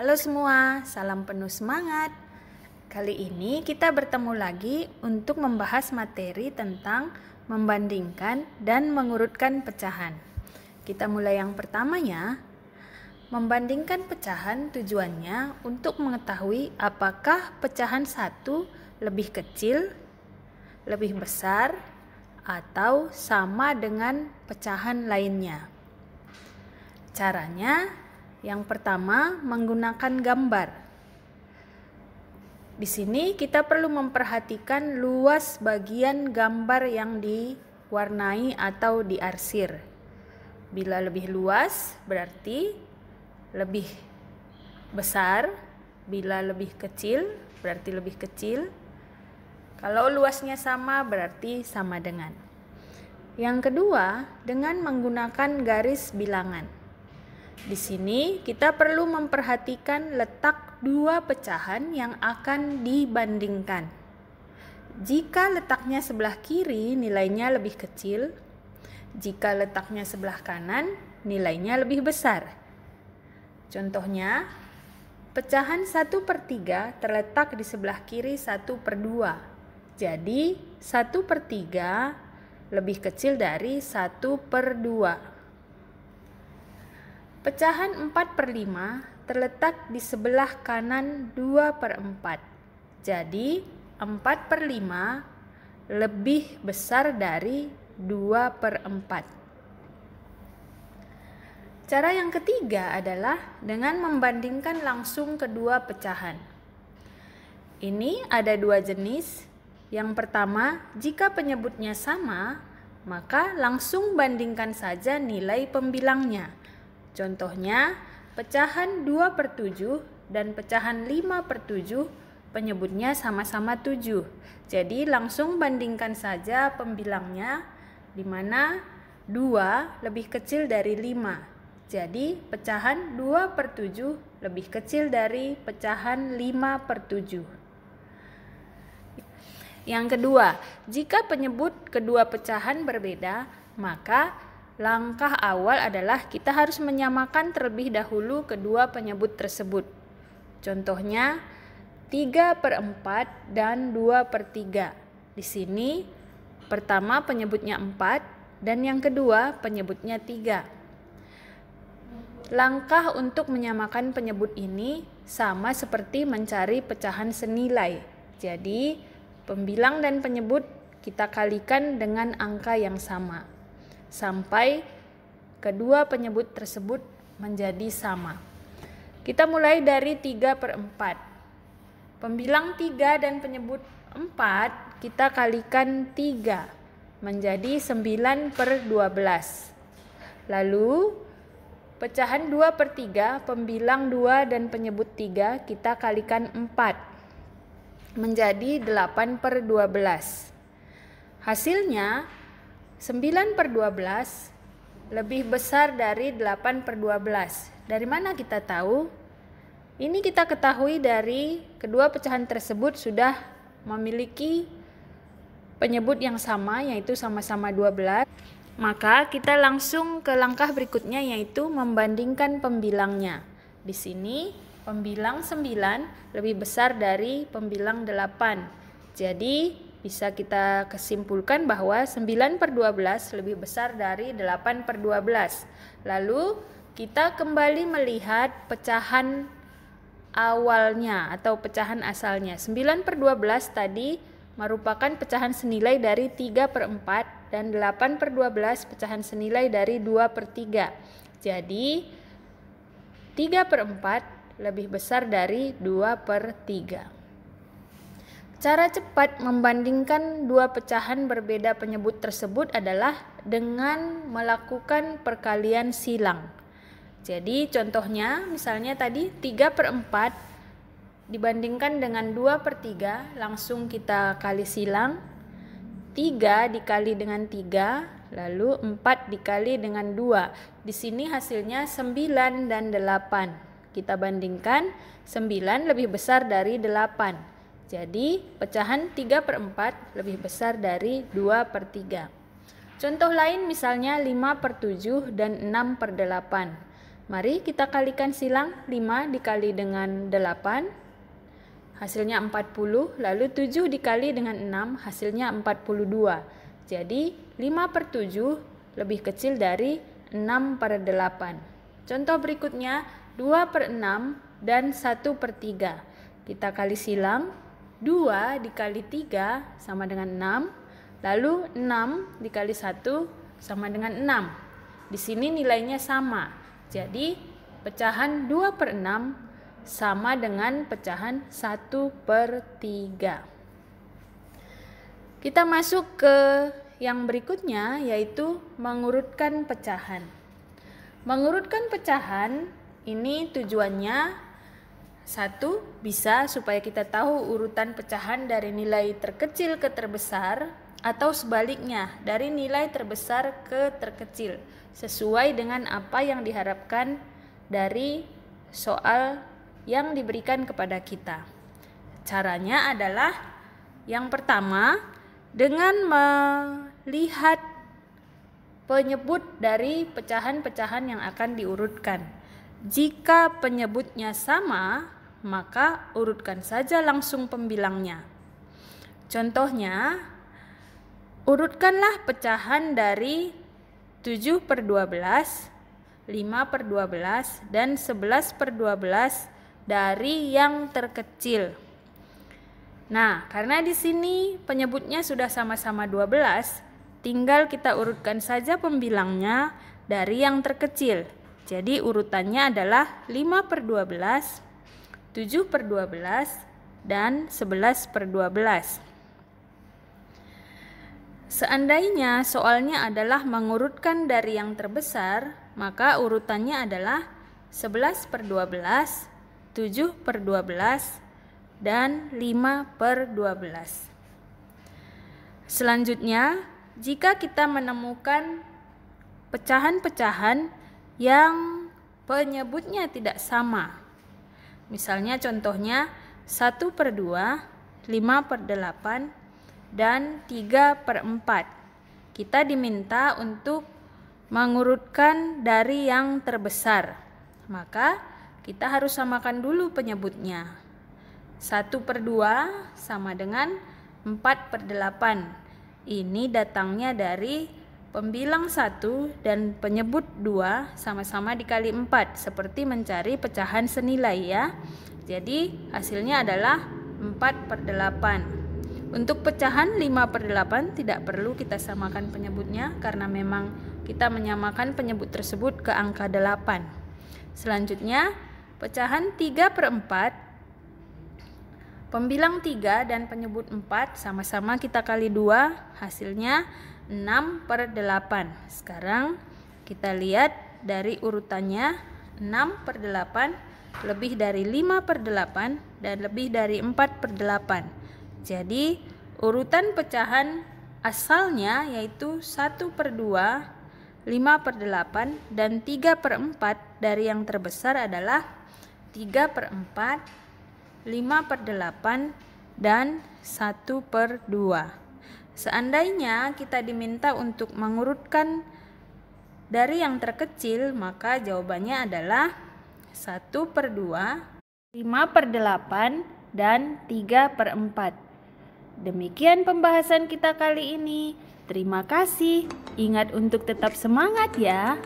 Halo semua, salam penuh semangat. Kali ini kita bertemu lagi untuk membahas materi tentang membandingkan dan mengurutkan pecahan. Kita mulai yang pertamanya. Membandingkan pecahan tujuannya untuk mengetahui apakah pecahan satu lebih kecil, lebih besar, atau sama dengan pecahan lainnya. Caranya, yang pertama menggunakan gambar. Di sini kita perlu memperhatikan luas bagian gambar yang diwarnai atau diarsir. Bila lebih luas berarti lebih besar, bila lebih kecil berarti lebih kecil. Kalau luasnya sama berarti sama dengan. Yang kedua, dengan menggunakan garis bilangan. Di sini kita perlu memperhatikan letak dua pecahan yang akan dibandingkan. Jika letaknya sebelah kiri, nilainya lebih kecil. Jika letaknya sebelah kanan, nilainya lebih besar. Contohnya, pecahan 1/3 terletak di sebelah kiri 1/2. Jadi 1/3 lebih kecil dari 1/2. Pecahan 4/5 terletak di sebelah kanan 2/4. Jadi 4/5 lebih besar dari 2/4. Cara yang ketiga adalah dengan membandingkan langsung kedua pecahan. Ini ada dua jenis. Yang pertama, jika penyebutnya sama, maka langsung bandingkan saja nilai pembilangnya. Contohnya, pecahan 2/7 dan pecahan 5/7 penyebutnya sama-sama 7. Jadi langsung bandingkan saja pembilangnya, di mana 2 lebih kecil dari 5. Jadi pecahan 2/7 lebih kecil dari pecahan 5/7. Yang kedua, jika penyebut kedua pecahan berbeda, maka langkah awal adalah kita harus menyamakan terlebih dahulu kedua penyebut tersebut. Contohnya 3/4 dan 2/3. Di sini pertama penyebutnya 4 dan yang kedua penyebutnya 3. Langkah untuk menyamakan penyebut ini sama seperti mencari pecahan senilai. Jadi pembilang dan penyebut kita kalikan dengan angka yang sama sampai kedua penyebut tersebut menjadi sama. Kita mulai dari 3/4. Pembilang 3 dan penyebut 4 kita kalikan 3 menjadi 9/12. Lalu pecahan 2/3, pembilang 2 dan penyebut 3 kita kalikan 4 menjadi 8/12. Hasilnya 9/12 lebih besar dari 8/12. Dari mana kita tahu? Ini kita ketahui dari kedua pecahan tersebut sudah memiliki penyebut yang sama, yaitu sama-sama 12. Maka kita langsung ke langkah berikutnya, yaitu membandingkan pembilangnya. Di sini pembilang 9 lebih besar dari pembilang 8. Jadi bisa kita kesimpulkan bahwa 9/12 lebih besar dari 8/12. Lalu kita kembali melihat pecahan awalnya atau pecahan asalnya. 9/12 tadi merupakan pecahan senilai dari 3/4 dan 8/12 pecahan senilai dari 2/3. Jadi 3/4 lebih besar dari 2/3. Cara cepat membandingkan dua pecahan berbeda penyebut tersebut adalah dengan melakukan perkalian silang. Jadi contohnya misalnya tadi 3/4 dibandingkan dengan 2/3, langsung kita kali silang. 3 dikali dengan 3, lalu 4 dikali dengan 2. Di sini hasilnya 9 dan 8. Kita bandingkan, 9 lebih besar dari 8. Jadi pecahan 3/4 lebih besar dari 2/3. Contoh lain misalnya 5/7 dan 6/8. Mari kita kalikan silang 5 dikali dengan 8, hasilnya 40, lalu 7 dikali dengan 6, hasilnya 42. Jadi 5/7 lebih kecil dari 6/8. Contoh berikutnya 2/6 dan 1/3. Kita kali silang, 2 dikali 3 sama dengan 6, lalu 6 dikali 1 sama dengan 6. Di sini nilainya sama. Jadi pecahan 2/6 sama dengan pecahan 1/3. Kita masuk ke yang berikutnya, yaitu mengurutkan pecahan. Mengurutkan pecahan ini tujuannya satu, bisa supaya kita tahu urutan pecahan dari nilai terkecil ke terbesar, atau sebaliknya dari nilai terbesar ke terkecil, sesuai dengan apa yang diharapkan dari soal yang diberikan kepada kita. Caranya adalah yang pertama, dengan melihat penyebut dari pecahan-pecahan yang akan diurutkan. Jika penyebutnya sama, maka urutkan saja langsung pembilangnya. Contohnya, urutkanlah pecahan dari 7/12, 5/12, dan 11/12 dari yang terkecil. Nah, karena di sini penyebutnya sudah sama-sama 12, tinggal kita urutkan saja pembilangnya dari yang terkecil. Jadi urutannya adalah 5/12, 7/12, dan 11/12. Seandainya soalnya adalah mengurutkan dari yang terbesar, maka urutannya adalah 11/12, 7/12, dan 5/12. Selanjutnya, jika kita menemukan pecahan-pecahan yang penyebutnya tidak sama, misalnya contohnya 1/2, 5/8, dan 3/4. Kita diminta untuk mengurutkan dari yang terbesar. Maka kita harus samakan dulu penyebutnya. 1/2 sama dengan 4/8. Ini datangnya dari pembilang 1 dan penyebut 2 sama-sama dikali 4, seperti mencari pecahan senilai ya. Jadi hasilnya adalah 4/8. Untuk pecahan 5/8 tidak perlu kita samakan penyebutnya karena memang kita menyamakan penyebut tersebut ke angka 8. Selanjutnya, pecahan 3/4, pembilang 3 dan penyebut 4 sama-sama kita kali 2, hasilnya 6/8. Sekarang kita lihat dari urutannya, 6/8 lebih dari 5/8 dan lebih dari 4/8. Jadi urutan pecahan asalnya yaitu 1/2, 5/8, dan 3/4 dari yang terbesar adalah 3/4, 5/8, dan 1/2. Seandainya kita diminta untuk mengurutkan dari yang terkecil, maka jawabannya adalah 1/2, 5/8, dan 3/4. Demikian pembahasan kita kali ini. Terima kasih. Ingat untuk tetap semangat ya.